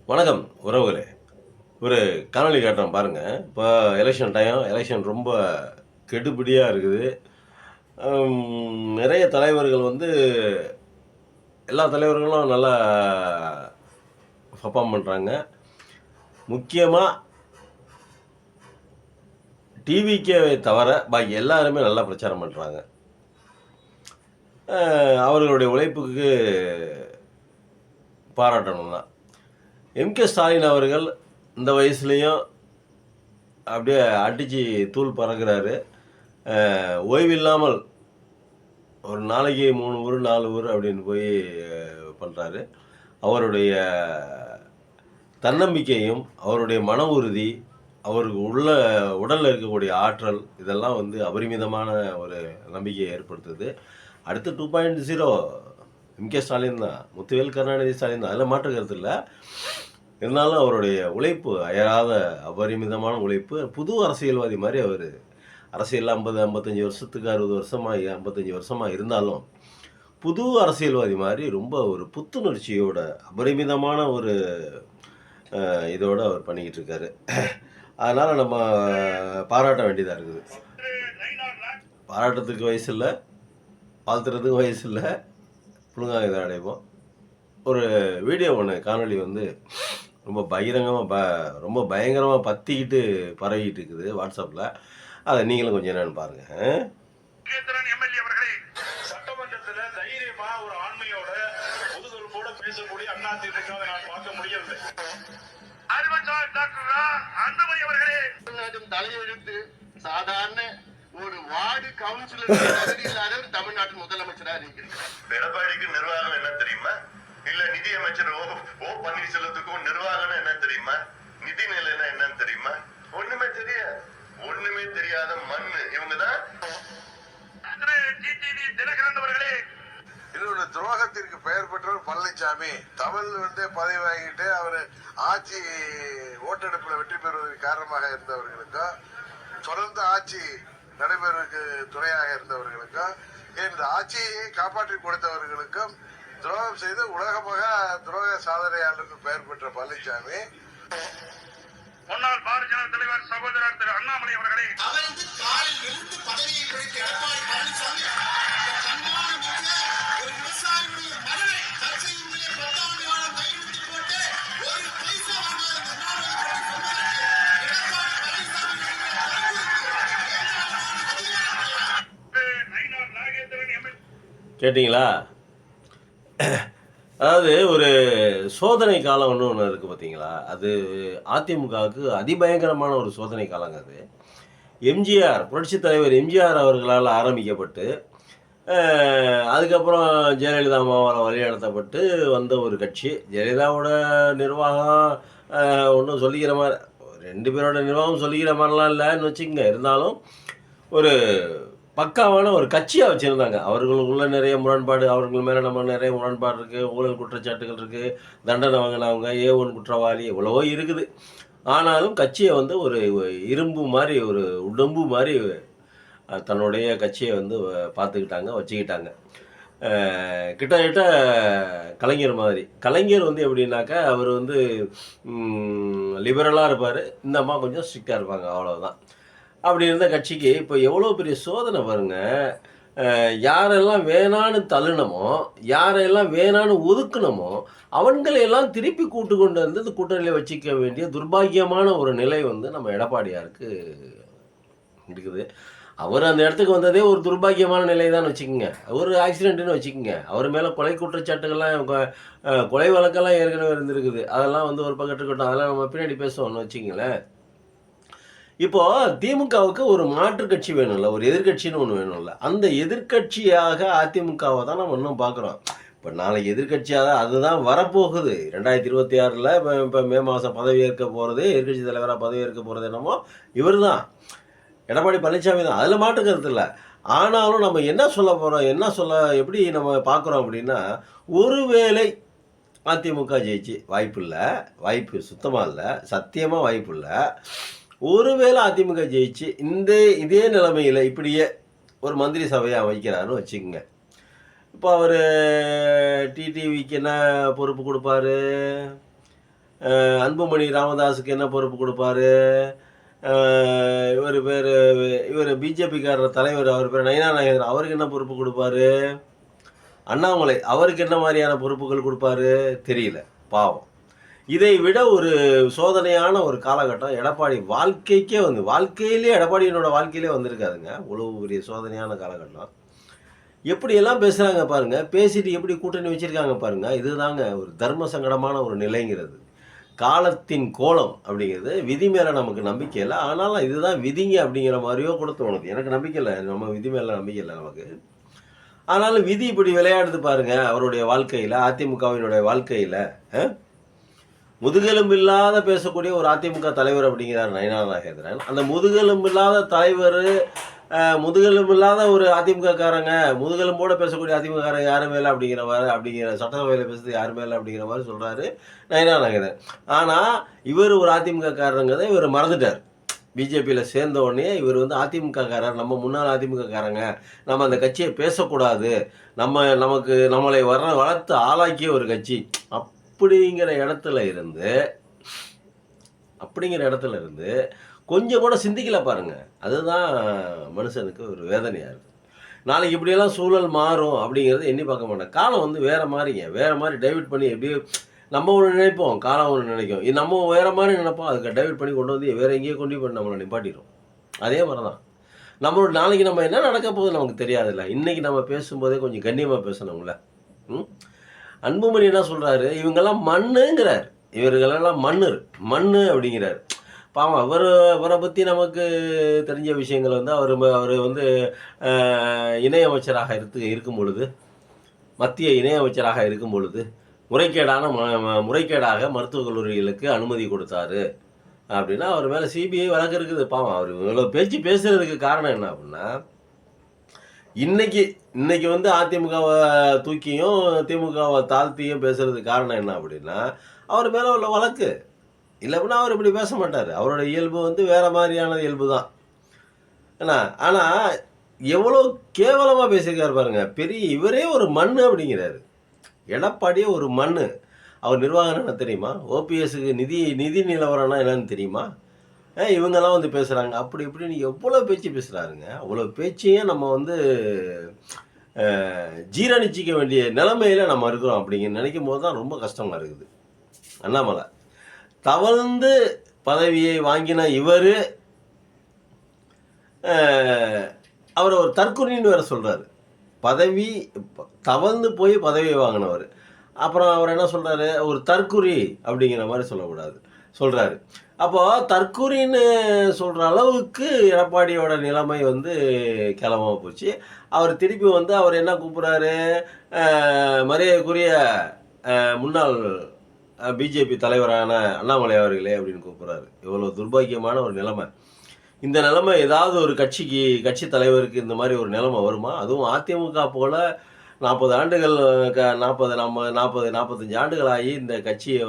வணக்கம் உறவுகளே. ஒரு காணொளி காட்டுறேன் பாருங்கள். இப்போ எலெக்ஷன் ரொம்ப கெடுபிடியாக இருக்குது. நிறைய தலைவர்கள் எல்லா தலைவர்களும் நல்லா பர்ஃபார்ம் பண்ணுறாங்க. முக்கியமாக டிவிகேவை தவிர பாக்கி எல்லாருமே நல்லா பிரச்சாரம் பண்ணுறாங்க. அவர்களுடைய உழைப்புக்கு பாராட்டணும் தான். எம்கே ஸ்டாலின் அவர்கள் இந்த வயசுலேயும் அப்படியே அடித்து தூள் பறக்கிறாரு. ஓய்வில்லாமல் ஒரு நாளைக்கு 3 ஊர் 4 ஊர் அப்படின்னு போய் பண்ணுறாரு. அவருடைய தன்னம்பிக்கையும் அவருடைய மன உறுதி, அவருக்கு உடலில் இருக்கக்கூடிய ஆற்றல், இதெல்லாம் அபரிமிதமான ஒரு நம்பிக்கையை ஏற்படுத்துது. அடுத்து 2.0 எம்கே ஸ்டாலின் தான், முத்துவேல் கருணாநிதி ஸ்டாலின் தான், அதில் மாற்று கருத்து இல்லை. இருந்தாலும் அவருடைய உழைப்பு அயராத அபரிமிதமான உழைப்பு. புது அரசியல்வாதி மாதிரி அவர் அரசியலில் 55 வருஷத்துக்கு 60 வருஷமாக 55 வருஷமாக இருந்தாலும் புது அரசியல்வாதி மாதிரி ரொம்ப ஒரு புத்துணர்ச்சியோட அபரிமிதமான ஒரு இதோடு அவர் பண்ணிக்கிட்டு இருக்காரு. அதனால் நம்ம பாராட்ட வேண்டியதாக இருக்குது. பாராட்டத்துக்கு வயசு இல்லை, வாழ்த்துறதுக்கு வயசு இல்லை, புழுங்காக இதை அடைவோம். ஒரு வீடியோ ஒன்று காணொலி ரொம்ப பயங்கரமாக பற்றிக்கிட்டு பரவிக்கிட்டு இருக்குது வாட்ஸ்அப்பில். அதை நீங்களும் கொஞ்சம் என்னன்னு பாருங்கள். சட்டமன்றத்தில் தைரியமா ஒரு ஆண்மையோட முதுகெலும்போட பேசக்கூடிய அதிமுகவை நான் பார்க்க முடியவில்லை. தலையெழுத்து சாதாரண ஒரு வார்டு கவுன்சிலர் இல்லாத தமிழ்நாட்டின் முதலமைச்சராக இருக்கிறார். எடப்பாடிக்கு நிர்வாகம் என்ன தெரியுமா? இல்ல நிதி அமைச்சர் ஓ பன்னீர்செல்வத்துக்கும் நிர்வாகம் என்ன தெரியுமா? நிதி நிலைன்னா என்னன்னு தெரியுமா? ஒண்ணுமே தெரியாத மண்ணு இவங்கதான். தினகரன் அவர்களே, இதோட துரோகத்திற்கு பெயர் பெற்றவர் பழனிசாமி. தமிழ் பதவி வாங்கிட்டு அவர் ஆட்சி ஓட்டெடுப்பில் வெற்றி பெறுவதற்கு காரணமாக இருந்தவர்களுக்கும், தொடர்ந்து ஆட்சி நடைபெறுவதற்கு துணையாக இருந்தவர்களுக்கும், இந்த ஆட்சியை காப்பாற்றி கொடுத்தவர்களுக்கும் துரோகம் செய்து உலகமாக துரோக சாதனையாளருக்கு பெயர் பெற்ற பழனிசாமி முன்னாள் பாரதிய ஜனதா தலைவர் சகோதரர் திரு அண்ணாமலை அவர்களே, கேட்டிங்களா? அதாவது ஒரு சோதனை காலம் ஒன்று இருக்குது பார்த்தீங்களா? அது அதிமுகவுக்கு அதிபயங்கரமான ஒரு சோதனை காலங்க அது. புரட்சித் தலைவர் எம்ஜிஆர் அவர்களால் ஆரம்பிக்கப்பட்டு அதுக்கப்புறம் ஜெயலலிதா அம்மாவால் வழிநடத்தப்பட்டு வந்த ஒரு கட்சி. ஜெயலலிதாவோட நிர்வாகம் ஒன்றும் சொல்லிக்கிற மாதிரி, 2 பேரோட நிர்வாகம் சொல்லிக்கிற மாதிரிலாம் இல்லைன்னு வச்சுக்கோங்க. இருந்தாலும் ஒரு பக்காவான ஒரு கட்சியாக வச்சுருந்தாங்க. அவர்களுக்குள்ள நிறைய முரண்பாடு, அவர்கள் மேலே நம்ம நிறைய முரண்பாடு இருக்குது, ஊழல் குற்றச்சாட்டுகள் இருக்குது, தண்டனை வாங்கினவங்க, A1 குற்றவாளி, எவ்வளவோ இருக்குது. ஆனாலும் கட்சியை ஒரு இரும்பு மாதிரி, ஒரு உடம்பு மாதிரி தன்னுடைய கட்சியை பார்த்துக்கிட்டாங்க, வச்சுக்கிட்டாங்க. கிட்டத்தட்ட கலைஞர் மாதிரி. கலைஞர் எப்படின்னாக்கா அவர் லிபரலாக இருப்பார், இந்த அம்மா கொஞ்சம் ஸ்ட்ரிக்டாக இருப்பாங்க, அவ்வளோதான். அப்படி இருந்த கட்சிக்கு இப்போ எவ்வளோ பெரிய சோதனை பாருங்கள். யாரெல்லாம் வேணான்னு தள்ளுனமோ, யாரெல்லாம் வேணான்னு ஒதுக்குனமோ, அவங்களையெல்லாம் திருப்பி கூட்டு கொண்டு இந்த கூட்டணியில் வச்சுக்க வேண்டிய துர்பாக்கியமான ஒரு நிலை நம்ம எடப்பாடியாருக்கு இருக்குது. அவர் அந்த இடத்துக்கு வந்ததே ஒரு துர்பாக்கியமான நிலை தான் வச்சுக்கோங்க. ஒரு ஆக்சிடென்ட்னு வச்சுக்கோங்க. அவர் மேலே கொலை குற்றச்சாட்டுகள்லாம், கொலை வழக்கெல்லாம் ஏற்கனவே இருந்திருக்குது. அதெல்லாம் ஒரு பக்கம் இருக்கட்டும், அதெல்லாம் நம்ம பின்னாடி பேசுவோம்னு வச்சுக்கங்களேன். இப்போது திமுகவுக்கு ஒரு மாற்று கட்சி வேணும்ல, ஒரு எதிர்கட்சின்னு ஒன்று வேணும்ல. அந்த எதிர்கட்சியாக அதிமுகவை தான் நம்ம இன்னும் பார்க்குறோம். இப்போ நாளைக்கு எதிர்கட்சியாக அதுதான் வரப்போகுது. 2026 இப்போ மே மாதம் பதவியேற்க போகிறது, எதிர்கட்சி தலைவராக பதவியேற்க போகிறது என்னமோ இவர் தான், எடப்பாடி பழனிசாமி தான். அதில் மாற்று கருத்து இல்லை. ஆனாலும் நம்ம என்ன சொல்ல போகிறோம், எப்படி நம்ம பார்க்குறோம் அப்படின்னா, ஒருவேளை அதிமுக ஜெயிச்சு வாய்ப்பு சுத்தமாக இல்லை, சத்தியமாக வாய்ப்பு இல்லை. ஒருவேளை அதிமுக ஜெயிச்சு இதே நிலைமையில் இப்படியே ஒரு மந்திரி சபையை அமைக்கிறாருன்னு வச்சுக்கோங்க. இப்போ அவர் டிடிவிக்கு என்ன பொறுப்பு கொடுப்பாரு? அன்புமணி ராமதாஸுக்கு என்ன பொறுப்பு கொடுப்பாரு? இவர் பேர் இவர் பிஜேபிக்காரர் தலைவர், அவர் பேர் நயினா நாகேந்திரன், அவருக்கு என்ன பொறுப்பு கொடுப்பாரு? அண்ணாமலை அவருக்கு என்ன மாதிரியான பொறுப்புகள் கொடுப்பாரு? தெரியல, பாவம். இதை விட ஒரு சோதனையான ஒரு காலகட்டம் எடப்பாடி வாழ்க்கைக்கே வாழ்க்கையிலே எடப்பாடியினோட வாழ்க்கையிலே வந்திருக்காதுங்க. இவ்வளவு பெரிய சோதனையான காலகட்டம். எப்படியெல்லாம் பேசுகிறாங்க பாருங்க, பேசிட்டு எப்படி கூட்டணி வச்சுருக்காங்க பாருங்க. இதுதாங்க ஒரு தர்ம சங்கடமான ஒரு நிலைங்கிறது. காலத்தின் கோலம் அப்படிங்கிறது. விதி மேலே நமக்கு நம்பிக்கை இல்லை, ஆனாலும் இதுதான் விதிங்க அப்படிங்கிற மாதிரியோ கூட தோணுது. எனக்கு நம்பிக்கை இல்லை, நம்ம விதி மேலே நம்பிக்கை இல்லை நமக்கு. ஆனாலும் விதி இப்படி விளையாடுது பாருங்க அவருடைய வாழ்க்கையில், அதிமுகவினுடைய வாழ்க்கையில். முதுகெலும்பில்லாத பேசக்கூடிய ஒரு அதிமுக தலைவர் அப்படிங்கிறார் நயினா நாகேந்திரன். அந்த முதுகெலும்பில்லாத தலைவர், முதுகெலும்பில்லாத ஒரு அதிமுகக்காரங்க, முதுகெலும்போடு பேசக்கூடிய அதிமுகக்காரங்க யாரும் மேலே அப்படிங்கிற சட்டசபையில் பேசுறது யாரும் மேலே அப்படிங்கிற மாதிரி சொல்கிறாரு நயினா நாகேந்திரன். ஆனால் இவர் ஒரு அதிமுகக்காரங்கிறத இவர் மறந்துட்டார். பிஜேபியில் சேர்ந்த உடனே இவர் அதிமுகக்காரர், நம்ம முன்னாள் அதிமுகக்காரங்க, நம்ம அந்த கட்சியை பேசக்கூடாது, நம்மளை வளர்த்து ஆளாக்கிய ஒரு கட்சி அப்படிங்கிற இடத்துல இருந்து கொஞ்சம் கூட சிந்திக்கல பாருங்க. அதுதான் மனுஷனுக்கு ஒரு வேதனையாக இருக்குது. நாளைக்கு இப்படியெல்லாம் சூழல் மாறும் அப்படிங்கிறது எண்ணி பார்க்க மாட்டேன். காலம் வேறு மாதிரி டைவர்ட் பண்ணி எப்படியோ நம்ம ஒன்று நினைப்போம், காலம் ஒன்று நினைக்கும். நம்ம வேறு மாதிரி நினைப்போம், அதுக்கு டைவர்ட் பண்ணி கொண்டு வந்து வேறு எங்கேயோ கொண்டு போய் நம்மளை நிப்பாட்டிடும். அதே மாதிரி தான் நம்மளோட நாளைக்கு நம்ம என்ன நடக்க போகுது நமக்கு தெரியாதுல்ல. இன்றைக்கி நம்ம பேசும்போதே கொஞ்சம் கண்ணியமாக பேசணும்ல. அன்புமணி என்ன சொல்கிறாரு? இவங்கெல்லாம் மண்ணுங்கிறார், இவர்களெல்லாம் மண்ணு அப்படிங்கிறார். பாவம், அவரை பற்றி நமக்கு தெரிஞ்ச விஷயங்கள் அவர் இணையமைச்சராக இருக்கும் பொழுது, மத்திய இணையமைச்சராக இருக்கும் பொழுது முறைகேடாக மருத்துவக் கல்லூரிகளுக்கு அனுமதி கொடுத்தாரு அப்படின்னா அவர் மேலே சிபிஐ வழக்கு இருக்குது. பாவம், அவர் இவ்வளோ பேசுகிறதுக்கு காரணம் என்ன அப்படின்னா, இன்னைக்கு அதிமுகவை தூக்கியும் திமுகவை தாழ்த்தியும் பேசுறதுக்கு காரணம் என்ன அப்படின்னா, அவர் மேலே உள்ள வழக்கு. இல்லை அப்படின்னா அவர் இப்படி பேச மாட்டார். அவரோட இயல்பு வேறு மாதிரியான இயல்பு தான். ஏன்னா ஆனால் எவ்வளோ கேவலமாக பேசியிருக்காரு பாருங்க. இவரே ஒரு மண் அப்படிங்கிறாரு. எடப்பாடியே ஒரு மண். அவர் நிர்வாகம் என்ன தெரியுமா? ஓபிஎஸ்க்கு நிதி நிலவரம்னா என்னன்னு தெரியுமா? இவங்கெல்லாம் பேசுகிறாங்க அப்படி இப்படின்னு எவ்வளோ பேச்சு பேசுகிறாருங்க. அவ்வளோ பேச்சையும் நம்ம ஜீரணிச்சிக்க வேண்டிய நிலைமையில் நம்ம இருக்கிறோம் அப்படிங்கிற நினைக்கும் போது தான் ரொம்ப கஷ்டமாக இருக்குது. அண்ணாமலை தவழ்ந்து பதவியை வாங்கின இவர் அவரை ஒரு தற்கொலைன்னு வேறு சொல்கிறாரு. தவழ்ந்து போய் பதவியை வாங்கினவர். அப்புறம் அவர் என்ன சொல்கிறாரு? ஒரு தற்குறி அப்படிங்கிற மாதிரி சொல்கிறாரு. அப்போது தற்குறின்னு சொல்கிற அளவுக்கு எடப்பாடியோட நிலைமை கிளம்ப போச்சு. அவர் திருப்பி அவர் என்ன கூப்பிட்றாரு? மரியாதைக்குரிய முன்னாள் பிஜேபி தலைவரான அண்ணாமலை அவர்களே அப்படின்னு கூப்பிட்றாரு. இவ்வளோ துர்பாக்கியமான ஒரு நிலைமை. இந்த நிலைமை ஏதாவது ஒரு கட்சி தலைவருக்கு இந்த மாதிரி ஒரு நிலைமை வருமா? அதுவும் அதிமுக போல் 40 ஆண்டுகள் 45 ஆண்டுகளாகி இந்த கட்சியை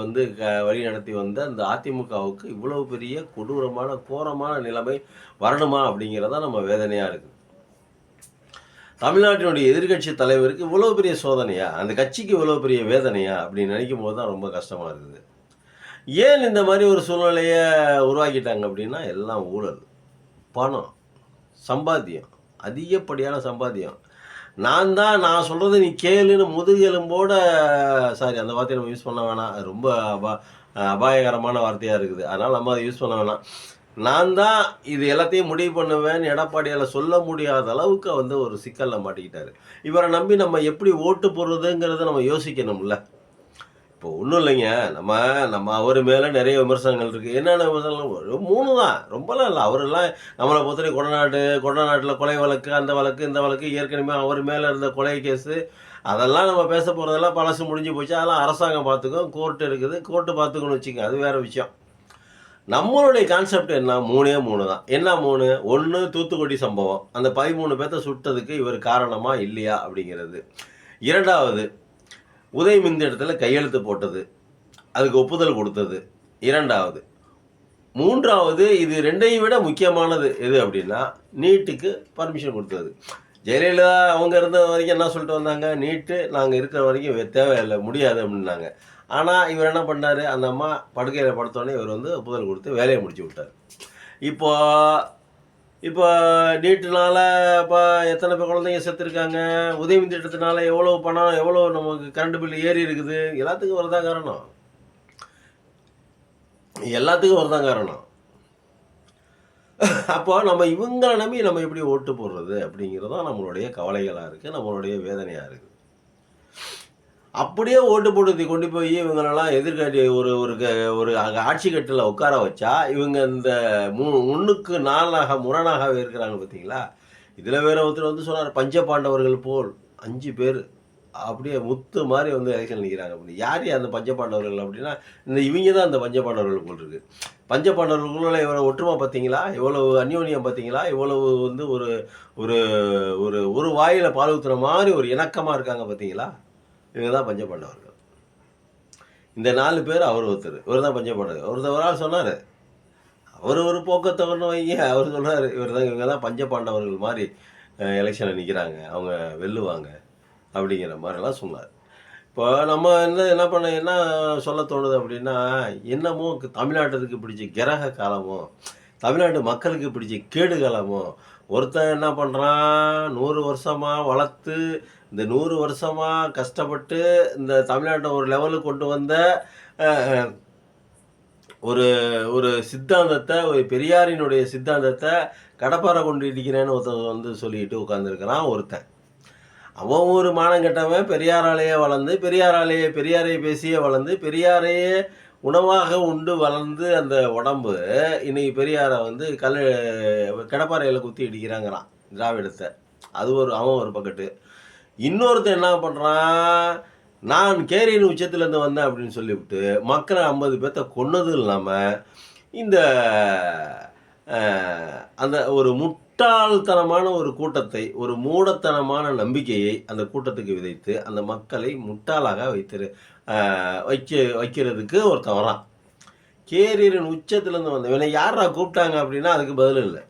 வழி நடத்தி வந்த இந்த அதிமுகவுக்கு இவ்வளவு பெரிய கொடூரமான கோரமான நிலைமை வரணுமா அப்படிங்கிறதா நம்ம வேதனையாக இருக்குது. தமிழ்நாட்டினுடைய எதிர்கட்சி தலைவருக்கு இவ்வளோ பெரிய சோதனையா, அந்த கட்சிக்கு இவ்வளோ பெரிய வேதனையா அப்படின்னு நினைக்கும் போது தான் ரொம்ப கஷ்டமாக இருக்குது. ஏன் இந்த மாதிரி ஒரு சூழ்நிலையை உருவாக்கிட்டாங்க அப்படின்னா, எல்லாம் ஊழல், பணம், சம்பாத்தியம், அதிகப்படியான சம்பாத்தியம். நான் சொல்கிறது நீ கேளுன்னு முதுகெலும்போட, சாரி அந்த வார்த்தையை நம்ம யூஸ் பண்ண வேணாம், ரொம்ப அபாயகரமான வார்த்தையாக இருக்குது, அதனால் நம்ம அதை யூஸ் பண்ண வேணாம். நான் தான் இது எல்லாத்தையும் முடிவு பண்ணுவேன்னு எடப்பாடியால் சொல்ல முடியாத அளவுக்கு ஒரு சிக்கலில் மாட்டிக்கிட்டாரு. இவரை நம்பி நம்ம எப்படி ஓட்டு போடுறதுங்கிறத நம்ம யோசிக்கணும்ல. இப்போ ஒன்றும் இல்லைங்க, நம்ம அவர் மேலே நிறைய விமர்சனங்கள் இருக்குது. என்னென்ன விமர்சனங்கள்? 3 தான், ரொம்பலாம் இல்லை. அவரெல்லாம் நம்மளை பொறுத்தவரை கொடநாட்டில் கொலை வழக்கு, அந்த வழக்கு, இந்த வழக்கு, ஏற்கனவே அவர் மேலே இருந்த கொலை கேஸு, அதெல்லாம் நம்ம பேச போகிறதெல்லாம் பழசு முடிஞ்சு போச்சு. அதெல்லாம் அரசாங்கம் பார்த்துக்கும், கோர்ட்டு இருக்குது, கோர்ட்டு பார்த்துக்கணும்னு வச்சுக்கோங்க, அது வேறு விஷயம். நம்மளுடைய கான்செப்ட் என்ன? 3 தான். என்ன 3? 1 தூத்துக்குடி சம்பவம், அந்த 13 பேர்த்த சுட்டதுக்கு இவர் காரணமா இல்லையா அப்படிங்கிறது. 2வது உதயமிந்த இடத்துல கையெழுத்து போட்டது, அதுக்கு ஒப்புதல் கொடுத்தது 2வது. 3வது இது 2ஐயும் விட முக்கியமானது எது அப்படின்னா, நீட்டுக்கு பர்மிஷன் கொடுத்தது. ஜெயலலிதா அவங்க இருந்த வரைக்கும் என்ன சொல்லிட்டு வந்தாங்க? நீட்டு நாங்கள் இருக்கிற வரைக்கும் தேவையில்லை, முடியாது அப்படின்னாங்க. ஆனால் இவர் என்ன பண்ணார், அந்த அம்மா படுக்கையில் படுத்தோடனே இவர் வந்து ஒப்புதல் கொடுத்து வேலையை முடிச்சு விட்டார். இப்போ இப்போ நீட்டுனால இப்போ எத்தனை பேர் குழந்தைங்க செத்துருக்காங்க, உதவி திட்டத்தினால எவ்வளோ பணம், எவ்வளோ நமக்கு கரண்ட் பில் ஏறி இருக்குது, எல்லாத்துக்கும் வரதான் காரணம். எல்லாத்துக்கும் வரதான் காரணம். அப்போ நம்ம இவங்களை நம்பி நம்ம எப்படி ஓட்டு போடுறது அப்படிங்கிறதான் நம்மளுடைய கவலைகளாக இருக்குது, நம்மளுடைய வேதனையாக இருக்குது. அப்படியே ஓட்டு போட்டு கொண்டு போய் இவங்களெல்லாம் எதிர்காட்டி ஒரு ஒரு ஒரு ஆட்சி கட்டில் உட்கார வச்சா இவங்க இந்த முன்னுக்கு நாளாக முரணாகவே இருக்கிறாங்க பார்த்தீங்களா. இதில் வேற ஒருத்தர் வந்து சொன்னார், பஞ்ச பாண்டவர்கள் போல் 5 பேர் அப்படியே முத்து மாதிரி வந்து எலெக்ஷன் நிற்கிறாங்க அப்படின்னு. யார் அந்த பஞ்ச பாண்டவர்கள் அப்படின்னா இவங்க தான் அந்த பஞ்ச பாண்டவர்கள் போல் இருக்கு. பஞ்ச பாண்டவர்களுக்குள்ள இவ்வளோ ஒற்றுமை பார்த்தீங்களா, இவ்வளவு அந்யோன்யம் பார்த்தீங்களா, இவ்வளவு வந்து ஒரு ஒரு ஒரு ஒரு வாயில் பால் ஊற்றுற மாதிரி ஒரு இணக்கமாக இருக்காங்க பார்த்தீங்களா. இவங்க தான் பஞ்ச பாண்டவர்கள். இந்த 4 பேர் அவர் ஒருத்தர், இவர் தான் பஞ்ச பாண்டவர். ஒரு ஆள் சொன்னார், அவர் ஒரு போக்கத்தவர்னு வைங்க, அவர் சொல்கிறார் இவங்க தான் பஞ்ச பாண்டவர்கள் மாதிரி எலெக்ஷனில் நிற்கிறாங்க, அவங்க வெல்லுவாங்க அப்படிங்கிற மாதிரிலாம் சொன்னார். இப்போ நம்ம என்ன சொல்ல தோணுது அப்படின்னா, என்னமோ தமிழ்நாட்டுக்கு பிடிச்ச கிரக காலமோ, தமிழ்நாட்டு மக்களுக்கு பிடிச்ச கேடு காலமோ, ஒருத்தன் என்ன பண்ணுறான், 100 வருஷமாக வளர்த்து இந்த 100 வருஷமாக கஷ்டப்பட்டு இந்த தமிழ்நாட்டை ஒரு லெவலுக்கு கொண்டு வந்த ஒரு ஒரு சித்தாந்தத்தை, ஒரு பெரியாரினுடைய சித்தாந்தத்தை கடப்பாரை கொண்டு இடிக்கிறேன்னு ஒருத்தன் வந்து சொல்லிட்டு உட்காந்துருக்கிறான் ஒருத்தன். அவன் ஒரு மானம் கெட்டவன், பெரியாராலேயே வளர்ந்து பெரியாரை பேசியே வளர்ந்து பெரியாரையே உணவாக உண்டு வளர்ந்து அந்த உடம்பு இன்னைக்கு பெரியாரை வந்து கடப்பாறையில் குத்தி இடிக்கிறாங்கிறான் திராவிடத்தை. அது அவன் ஒரு பக்கெட்டு. இன்னொருத்தன் என்ன பண்ணுறான், நான் கேரியின் உச்சத்துலேருந்து வந்தேன் அப்படின்னு சொல்லிவிட்டு மக்களை 50 பேர்த்த கொன்னதும் இல்லாமல் இந்த அந்த ஒரு முட்டாள்தனமான ஒரு கூட்டத்தை, ஒரு மூடத்தனமான நம்பிக்கையை அந்த கூட்டத்துக்கு விதைத்து அந்த மக்களை முட்டாளாக வைக்கிறதுக்கு ஒருத்தன் வரான். கேரியரின் உச்சத்துலேருந்து வந்த இவனை யாரா கூப்பிட்டாங்க அப்படின்னா அதுக்கு பதில் இல்லை.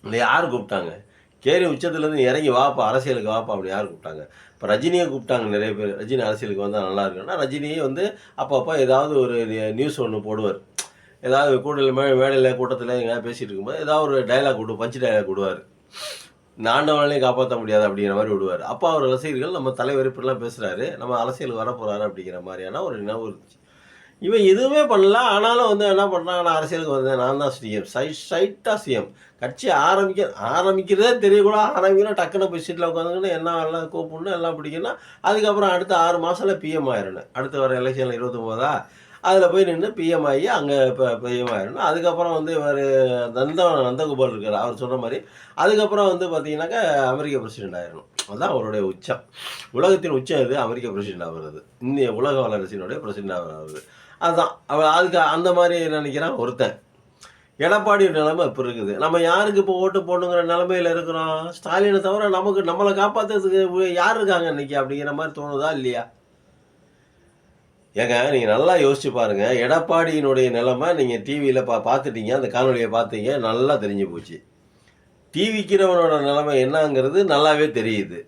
இல்லை, யார் கூப்பிட்டாங்க? கேரியன் உச்சத்துலேருந்து இறங்கி வாப்பா, அரசியலுக்கு வாப்பா அப்படி யார் கூப்பிட்டாங்க? இப்போ ரஜினியை கூப்பிட்டாங்க நிறைய பேர். ரஜினி அரசியலுக்கு வந்தால் நல்லா இருக்குன்னா ரஜினியே வந்து அப்பப்போ ஏதாவது ஒரு நியூஸ் ஒன்று போடுவார். ஏதாவது மேடையில் கூட்டத்தில் எங்கேயாவது பேசிகிட்டு இருக்கும்போது ஏதாவது ஒரு டைலாக் பஞ்சு டைலாக் விடுவார். இந்த ஆண்டவனாலையும் காப்பாற்ற முடியாது அப்படிங்கிற மாதிரி விடுவார். அப்போ அவர் ரசிகர்கள் நம்ம தலைவர் இப்படிலாம் பேசுகிறாரு, நம்ம அரசியலுக்கு வரப்போகிறாரு அப்படிங்கிற மாதிரியான ஒரு நினைவு இருந்துச்சு. இவன் எதுவுமே பண்ணல. ஆனாலும் வந்து என்ன பண்ணுறான், நான் அரசியலுக்கு வந்தேன், நான் தான் சிஎம், ஸ்ட்ரைட்டாக சிஎம். கட்சி ஆரம்பிக்கிறதே தெரியக்கூட ஆரம்பிக்கணும், டக்குன்னு போய் சீட்டில் உட்காந்துக்கணும், என்ன எல்லாம் கூப்பிடணும், எல்லாம் பிடிக்கணும். அதுக்கப்புறம் அடுத்த 6 மாதத்தில் பிஎம் ஆயிடணும். அடுத்து வர எலெக்ஷனில் 29 அதில் போய் நின்று பிஎம் ஆகி அங்கே இப்போ பிஎம் ஆயிடணும். அதுக்கப்புறம் வந்து இவர் நந்தகோபால் இருக்கார், அவர் சொன்ன மாதிரி அதுக்கப்புறம் வந்து பார்த்தீங்கன்னாக்கா அமெரிக்க பிரசிடென்ட் ஆயிடணும். அதுதான் அவருடைய உச்சம். உலகத்தின் உச்சம் இது அமெரிக்க பிரசிடென்ட் ஆகிறது, இந்திய உலக வல்லரசினுடைய பிரசிடென்ட் ஆகிறது. அதுதான் அதுக்கு அந்த மாதிரி நினைக்கிறான் ஒருத்தன். எடப்பாடி நிலைமை இப்போ இருக்குது. நம்ம யாருக்கு இப்போ ஓட்டு போடணுங்கிற நிலைமையில் இருக்கிறோம்? ஸ்டாலினை தவிர நம்மளை காப்பாற்றுறதுக்கு யார் இருக்காங்க இன்னைக்கு அப்படிங்கிற மாதிரி தோணுதா இல்லையா? ஏங்க நீங்கள் நல்லா யோசிச்சு பாருங்கள். எடப்பாடியினுடைய நிலைமை நீங்கள் டிவியில் பார்த்துட்டீங்க, அந்த காணொலியை பார்த்தீங்க, நல்லா தெரிஞ்சு போச்சு. டிவிக்கிறவனோட நிலைமை என்னங்கிறது நல்லாவே தெரியுது.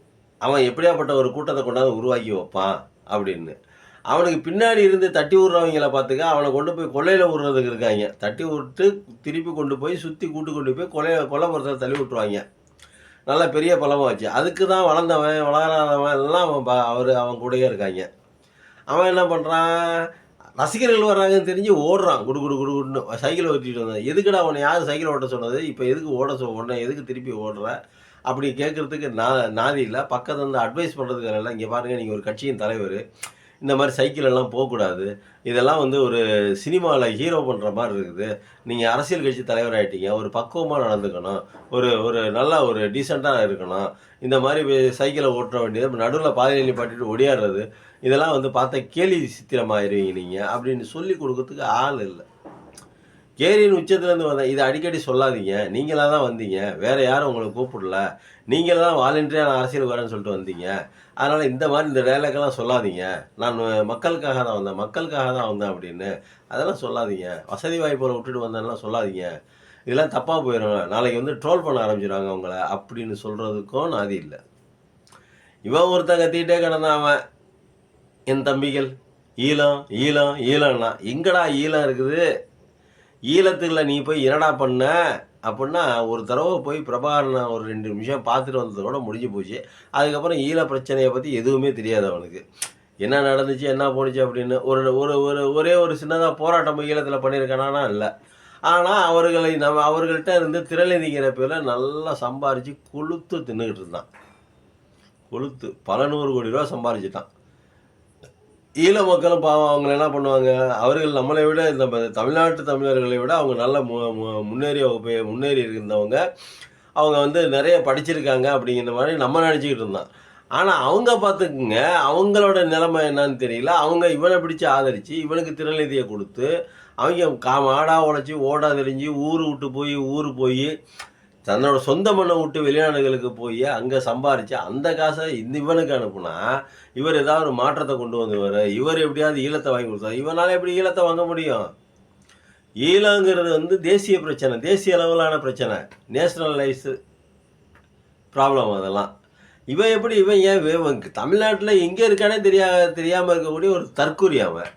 அவன் எப்படியாப்பட்ட ஒரு கூட்டத்தை கொண்டாந்து உருவாக்கி வைப்பான் அப்படின்னு. அவனுக்கு பின்னாடி இருந்து தட்டி விட்றவங்கள பார்த்துக்க, அவனை கொண்டு போய் கொள்ளையில் விட்றதுக்கு இருக்காங்க. தட்டி விட்டு திருப்பி கொண்டு போய் சுற்றி கொண்டு போய் கொல்லைப்புறத்தில் தள்ளி விட்டுருவாங்க. நல்லா பெரிய பலமாக வச்சு. அதுக்கு தான் வளர்ந்தவன் வளராதவன் எல்லாம் அவன் கூடயே இருக்காங்க. அவன் என்ன பண்ணுறான், ரசிகர்கள் வர்றாங்கன்னு தெரிஞ்சு ஓடுறான், குடுன்னு சைக்கிளை ஓட்டிகிட்டு வந்தான். எதுக்குடா அவனை யார் சைக்கிளை ஓட்ட சொன்னது, இப்போ எதுக்கு உடனே எதுக்கு திருப்பி ஓடுற அப்படி கேட்குறதுக்கு நாதி இல்லை. பக்கத்தில் வந்து அட்வைஸ் பண்ணுறதுக்கு இல்லை. இங்கே பாருங்கள், நீங்கள் ஒரு கட்சியின் தலைவர், இந்த மாதிரி சைக்கிள் எல்லாம் போகக்கூடாது, இதெல்லாம் வந்து ஒரு சினிமாவில் ஹீரோ பண்ணுற மாதிரி இருக்குது. நீங்கள் அரசியல் கட்சி தலைவர் ஆகிட்டீங்க, ஒரு பக்குவமாக நடந்துக்கணும், ஒரு நல்லா ஒரு டீசெண்டாக இருக்கணும். இந்த மாதிரி சைக்கிளை ஓட்டுற வேண்டியது நடுவில் பாதையில் பாட்டிட்டு ஒடியாடுறது, இதெல்லாம் வந்து பார்த்தா கேலி சித்திரமாயிருவீங்க நீங்கள் அப்படின்னு சொல்லி கொடுக்கறதுக்கு ஆள் இல்லை. கேரியின் உச்சத்துலேருந்து வந்தேன், இதை அடிக்கடி சொல்லாதீங்க. நீங்களாக தான் வந்தீங்க, வேறு யாரும் உங்களை கூப்பிடல, நீங்கள தான் வாலண்டியராக நான் அரசியலுக்கு வரேன்னு சொல்லிட்டு வந்தீங்க. அதனால் இந்த மாதிரி இந்த டைலாக்கெல்லாம் சொல்லாதீங்க. நான் மக்களுக்காக தான் வந்தேன் அப்படின்னு அதெல்லாம் சொல்லாதீங்க. வசதி வாய்ப்புகளை விட்டுட்டு வந்தேன்லாம் சொல்லாதீங்க. இதெல்லாம் தப்பாக போயிடும், நாளைக்கு வந்து ட்ரோல் பண்ண ஆரம்பிச்சிடுவாங்க அவங்கள அப்படின்னு சொல்கிறதுக்கும் நாதி இல்லை. இவன் ஒருத்தன் கத்திக்கிட்டே கிடந்தான். அவன் என் தம்பிகள் ஈழம் ஈழம் ஈழம்னா எங்கடா ஈழம் இருக்குது? ஈழத்துக்குள்ள நீ போய் என்னடா பண்ண அப்படின்னா, ஒரு தடவை போய் பிரபாகரனை ஒரு 2 நிமிஷம் பார்த்துட்டு வந்ததோட முடிஞ்சு போச்சு. அதுக்கப்புறம் ஈழ பிரச்சனையை பற்றி எதுவுமே தெரியாது அவனுக்கு. என்ன நடந்துச்சு, என்ன போணுச்சு அப்படின்னு ஒரு ஒரு ஒரு ஒரே ஒரு சின்னதாக போராட்டம் ஈழத்தில் பண்ணியிருக்கானா இல்லை. ஆனால் அவர்கள்ட்ட இருந்து திரளிதிங்கிற பேரில் நல்லா சம்பாரித்து கொளுத்து தின்னுக்கிட்டு இருந்தான். கொளுத்து பல 100 கோடி ரூபா சம்பாரிச்சிட்டான். ஈழ மக்களும் பாவம் அவங்க என்ன பண்ணுவாங்க, அவர்கள் நம்மளை விட இந்த தமிழ்நாட்டு தமிழர்களை விட அவங்க நல்ல முன்னேறி இருந்தவங்க. அவங்க வந்து நிறைய படிச்சிருக்காங்க அப்படிங்கிற மாதிரி நம்ம நினச்சிக்கிட்டு இருந்தோம். ஆனால் அவங்க பார்த்துக்குங்க, அவங்களோட நிலைமை என்னன்னு தெரியல. அவங்க இவனை பிடிச்சி ஆதரித்து இவனுக்கு திறநிதியை கொடுத்து அவங்க மாடா உழைச்சி ஓடா தெரிஞ்சு ஊர் போய் தன்னோட சொந்த மண்ணை விட்டு வெளிநாடுகளுக்கு போய் அங்கே சம்பாரித்து அந்த காசை இவனுக்கு அனுப்புனா இவர் ஏதாவது ஒரு மாற்றத்தை கொண்டு வந்துவார். இவர் எப்படியாவது ஈழத்தை வாங்கி கொடுத்தாரு. இவனால் எப்படி ஈழத்தை வாங்க முடியும்? ஈழங்கிறது வந்து தேசிய பிரச்சனை, தேசிய அளவிலான பிரச்சனை, நேஷனலைஸ் ப்ராப்ளம். அதெல்லாம் இவன் ஏன் தமிழ்நாட்டில் எங்கே இருக்கானே தெரியாமல் இருக்கக்கூடிய ஒரு தற்கூரி. அவன்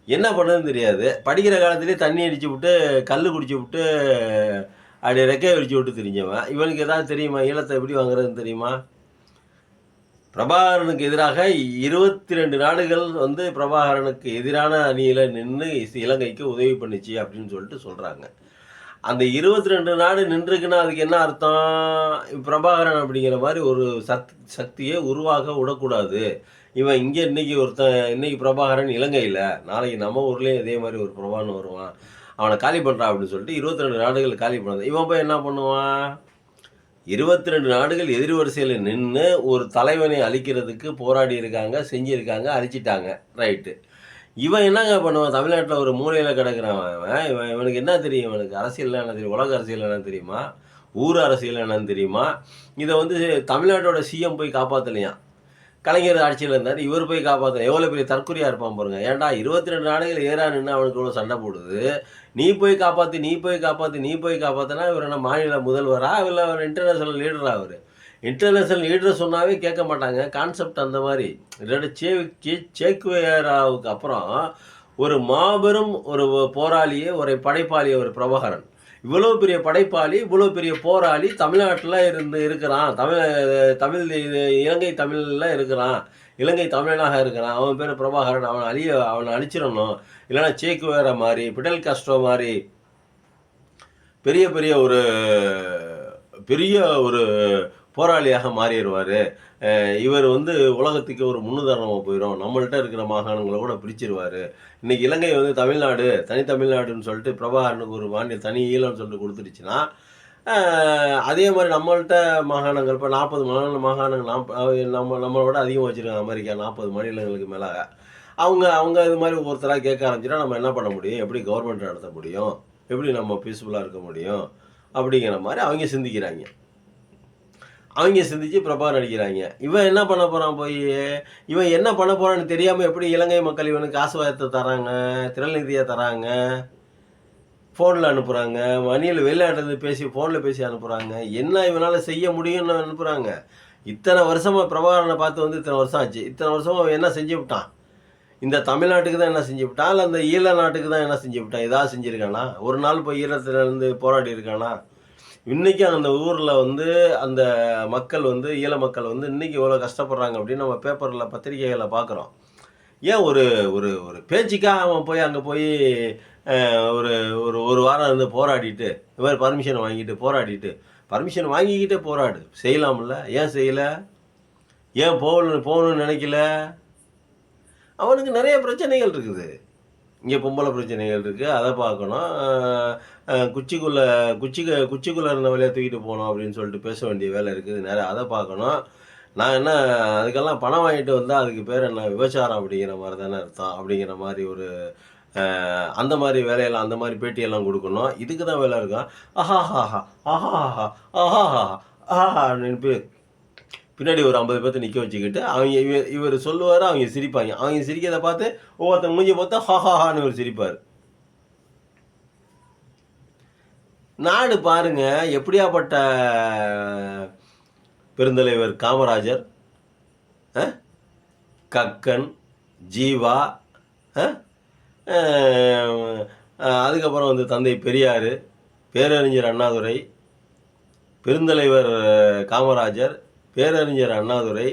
என்ன பண்ணதுன்னு தெரியாது. படிக்கிற காலத்திலே தண்ணி அடித்து விட்டு கல் குடிச்சு விட்டு அப்படி ரெக்கையை விரிச்சு விட்டு தெரிஞ்சவன். இவனுக்கு ஏதாவது தெரியுமா ஈழத்தை எப்படி வாங்குறதுன்னு தெரியுமா? பிரபாகரனுக்கு எதிராக 22 நாடுகள் வந்து பிரபாகரனுக்கு எதிரான அணியில் நின்று இலங்கைக்கு உதவி பண்ணிச்சு அப்படின்னு சொல்லிட்டு சொல்கிறாங்க. அந்த 22 நாடு நின்றுக்குன்னா அதுக்கு என்ன அர்த்தம்? பிரபாகரன் அப்படிங்கிற மாதிரி ஒரு சக்தியை உருவாக விடக்கூடாது. இவன் இங்கே இன்னைக்கு பிரபாகரன் இலங்கையில், நாளைக்கு நம்ம ஊர்லேயும் இதே மாதிரி ஒரு பிரபாகரன் வருவான், அவனை காலி பண்ணுறான் அப்படின்னு சொல்லிட்டு 22 நாடுகள் காலி பண்ணாது. இவன் போய் என்ன பண்ணுவான்? 22 நாடுகள் எதிர் வரிசையில் நின்று ஒரு தலைவனை அழிக்கிறதுக்கு போராடி இருக்காங்க, செஞ்சுருக்காங்க, அழிச்சிட்டாங்க. ரைட்டு. இவன் என்னங்க பண்ணுவான்? தமிழ்நாட்டில் ஒரு மூலையில் கிடக்கிறவன். இவனுக்கு என்ன தெரியும்? இவனுக்கு அரசியல் என்ன தெரியும்? உலக அரசியல் என்னன்னு தெரியுமா? ஊர் அரசியல் என்னன்னு தெரியுமா? இதை வந்து தமிழ்நாட்டோட சிஎம் போய் காப்பாற்றலையாம். கலைஞர் ஆட்சியில் இருந்தார், இவர் போய் காப்பாற்றல. எவ்வளோ பெரிய தற்கொலையாக இருப்பான் பாருங்க. ஏன்டா 22 நாடுகள் ஏறா நின்று அவனுக்கு இவ்வளோ சண்டை போடுது. நீ போய் காப்பாற்றினா இவர் என்ன மாநில முதல்வரா இல்லை அவர் இன்டர்நேஷனல் லீடரா? அவர் இன்டர்நேஷனல் லீடர் சொன்னாவே கேட்க மாட்டாங்க. கான்செப்ட் அந்த மாதிரி. சேக்குவேராவுக்கு அப்புறம் ஒரு மாபெரும் ஒரு போராளியே, ஒரு படைப்பாளியே ஒரு பிரபாகரன். இவ்வளோ பெரிய படைப்பாளி, இவ்வளோ பெரிய போராளி தமிழ்நாட்டில் இருக்கிறான். இலங்கை தமிழில் இருக்கிறான், இலங்கை தமிழனாக இருக்கிறான். அவன் பேர் பிரபாகரன். அவனை அழிச்சிடணும். இல்லைன்னா சேக்குவேரா மாதிரி, பிடல் காஸ்ட்ரோ மாதிரி பெரிய ஒரு போராளியாக மாறிடுவார். இவர் வந்து உலகத்துக்கு ஒரு முன்னுதாரணமாக போயிடும். நம்மள்கிட்ட இருக்கிற மாகாணங்களை கூட பிரிச்சிருவார். இன்றைக்கி இலங்கை வந்து தமிழ்நாடு, தனித்தமிழ்நாடுன்னு சொல்லிட்டு பிரபாகரனுக்கு ஒரு தனி ஈழம்னு சொல்லிட்டு கொடுத்துருச்சுன்னா, அதே மாதிரி நம்மள்கிட்ட மாகாணங்கள் இப்போ 40 மாகாணங்கள் நம்மளோட அதிகமாக வச்சுருக்காங்க. அமெரிக்கா 40 மாநிலங்களுக்கு மேலே. அவங்க இது மாதிரி ஒருத்தராக கேட்க ஆரம்பிச்சுன்னா நம்ம என்ன பண்ண முடியும்? எப்படி கவர்மெண்ட் நடத்த முடியும்? எப்படி நம்ம பீஸ்ஃபுல்லாக இருக்க முடியும்? அப்படிங்கிற மாதிரி அவங்க சிந்திச்சு பிரபாகரன் அடிக்கிறாங்க. இவன் என்ன பண்ண போகிறான்? இவன் என்ன பண்ண போகிறான்னு தெரியாமல் எப்படி இலங்கை மக்கள் இவனுக்கு ஆசுவாதத்தை தராங்க, திரள்நிதியை தராங்க, ஃபோனில் அனுப்புகிறாங்க, வெளிநாட்டிலேருந்து ஃபோனில் பேசி அனுப்புகிறாங்க. என்ன இவனால் செய்ய முடியும்னு அனுப்புகிறாங்க. இத்தனை வருஷமாக பிரபாகரனை பார்த்து வந்து இத்தனை வருஷம் ஆச்சு. இத்தனை வருஷமாக அவன் என்ன செஞ்சு விட்டான்? இந்த தமிழ்நாட்டுக்கு தான் என்ன செஞ்சு விட்டான்? இல்லை அந்த ஈழ நாட்டுக்கு தான் என்ன செஞ்சு விட்டான்? ஏதாவது செஞ்சுருக்கானா? ஒரு நாள் போய் ஈழத்துலேருந்து போராடி இருக்கானா? இன்றைக்கி அந்த ஊரில் வந்து அந்த மக்கள் வந்து ஈழ மக்கள் வந்து இன்றைக்கி எவ்வளோ கஷ்டப்படுறாங்க அப்படின்னு நம்ம பேப்பரில் பத்திரிகைகளை பார்க்குறோம். ஏன் ஒரு ஒரு ஒரு பேச்சுக்காக அவன் போய் அங்கே போய் ஒரு வாரம் இருந்து போராடிட்டு இந்த மாதிரி பர்மிஷன் வாங்கிக்கிட்டே போராடு செய்யலாம்ல? ஏன் செய்யலை? ஏன் போகணும்னு நினைக்கல? அவனுக்கு நிறைய பிரச்சனைகள் இருக்குது. இங்கே பொம்பளை பிரச்சனைகள் இருக்குது, அதை பார்க்கணும். குச்சிக்குள்ளே இருந்த வேலையை தூக்கிட்டு போகணும் அப்படின்னு சொல்லிட்டு பேச வேண்டிய வேலை இருக்குது, நிறைய அதை பார்க்கணும். நான் என்ன அதுக்கெல்லாம் பணம் வாங்கிட்டு வந்தால் அதுக்கு பேர் என்ன விபச்சாரம் அப்படிங்கிற மாதிரி தானே அர்த்தம்? அப்படிங்கிற மாதிரி ஒரு அந்த மாதிரி வேலையெல்லாம், அந்த மாதிரி பேட்டியெல்லாம் கொடுக்கணும். இதுக்கு தான் வேலை இருக்கும். அப்படின்னு பின்னாடி ஒரு 50 பேர்த்த நிற்க வச்சுக்கிட்டு இவர் சொல்லுவார், அவங்க சிரிப்பாங்க. அவங்க சிரிக்கிறதை பார்த்து ஒவ்வொருத்தங்க மூஞ்சி பார்த்தா ஹாஹான்னு இவர் சிரிப்பார். நாடு பாருங்க எப்படியாப்பட்ட பெருந்தலைவர் காமராஜர், கக்கன், ஜீவா, அதுக்கப்புறம் வந்து தந்தை பெரியார், பேரறிஞர் அண்ணாதுரை, பெருந்தலைவர் காமராஜர், பேரறிஞர் அண்ணாதுரை,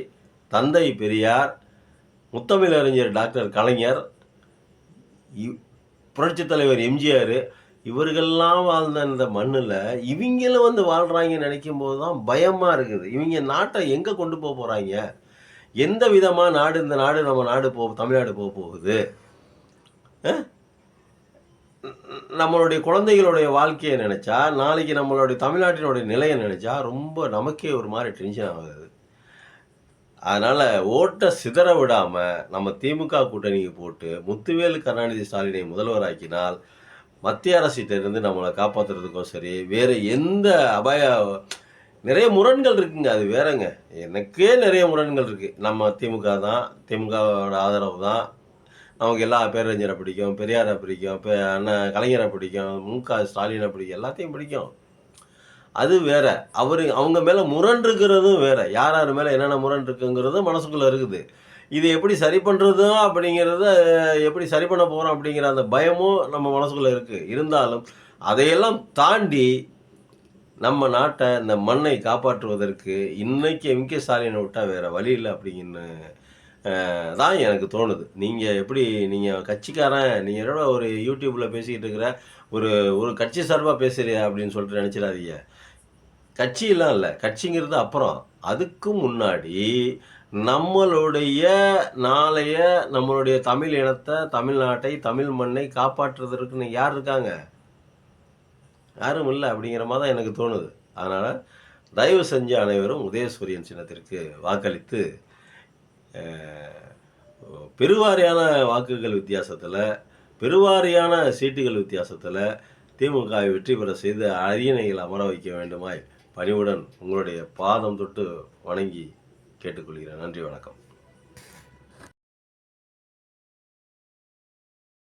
தந்தை பெரியார், முத்தமிழறிஞர் டாக்டர் கலைஞர், புரட்சித் தலைவர் எம்ஜிஆர், இவர்கள்லாம் வாழ்ந்த இந்த மண்ணில் இவங்களும் வந்து வாழ்கிறாங்கன்னு நினைக்கும் போது தான் பயமாக இருக்குது. இவங்க நாட்டை எங்கே கொண்டு போக போகிறாங்க, எந்த விதமாக நாடு இந்த நாடு நம்ம நாடு தமிழ்நாடு போக போகுது, நம்மளுடைய குழந்தைகளுடைய வாழ்க்கையை நினச்சா, நாளைக்கு நம்மளுடைய தமிழ்நாட்டினுடைய நிலையை நினச்சா ரொம்ப நமக்கே ஒரு மாதிரி டென்ஷன் ஆகுது. அதனால் ஓட்டை சிதற விடாமல் நம்ம திமுக கூட்டணிக்கு போட்டு முத்துவேலு கருணாநிதி ஸ்டாலினை முதல்வராக்கினால் மத்திய அரசிட்டிருந்து நம்மளை காப்பாற்றுறதுக்கும் சரி, வேறு எந்த நிறைய முரண்கள் இருக்குங்க. அது வேறங்க, எனக்கே நிறைய முரண்கள் இருக்குது. நம்ம திமுக தான், திமுகவோட ஆதரவு தான், நமக்கு எல்லா பேரறிஞரை பிடிக்கும், பெரியாரை பிடிக்கும், அண்ணன் கலைஞரை பிடிக்கும், முக ஸ்டாலினை பிடிக்கும், எல்லாத்தையும் பிடிக்கும். அது வேற. அவங்க மேலே முரண் இருக்கிறதும் வேற. யார் யார் மேலே என்னென்ன முரண் இருக்குங்கிறதும் மனசுக்குள்ளே இருக்குது. இது எப்படி சரி பண்ணுறதும் அப்படிங்கிறத, எப்படி சரி பண்ண போகிறோம் அப்படிங்கிற அந்த பயமும் நம்ம மனசுக்குள்ளே இருக்குது. இருந்தாலும் அதையெல்லாம் தாண்டி நம்ம நாட்டை, இந்த மண்ணை காப்பாற்றுவதற்கு இன்னைக்கு எம்கே ஸ்டாலினை விட்டால் வேறு வழி இல்லை அப்படிங்கன்னு தான் எனக்கு தோணுது. நீங்கள் கட்சிக்காரன், நீங்கள் என்னோட ஒரு யூடியூப்பில் பேசிக்கிட்டு இருக்கிற ஒரு கட்சி சார்பாக பேசுகிறியா அப்படின்னு சொல்லிட்டு நினச்சிடாதீங்க. கட்சியெல்லாம் இல்லை, கட்சிங்கிறது அப்புறம். அதுக்கு முன்னாடி நம்மளுடைய நாளைய நம்மளுடைய தமிழ் இனத்தை, தமிழ்நாட்டை, தமிழ் மண்ணை காப்பாற்றுவதற்கு யார் இருக்காங்க? யாரும் இல்லை அப்படிங்கிற மாதிரி தான் எனக்கு தோணுது. அதனால் தயவு செஞ்சு அனைவரும் உதயசூரியன் சின்னத்திற்கு வாக்களித்து பெருவாரியான வாக்குகள் வித்தியாசத்தில், பெருவாரியான சீட்டுகள் வித்தியாசத்தில் திமுகவை வெற்றி பெற செய்து அரியணையில் அமர வைக்க வேண்டுமாய் பணிவுடன் உங்களுடைய பாதம் தொட்டு வணங்கி கேட்டுக்கொள்கிறேன். நன்றி, வணக்கம்.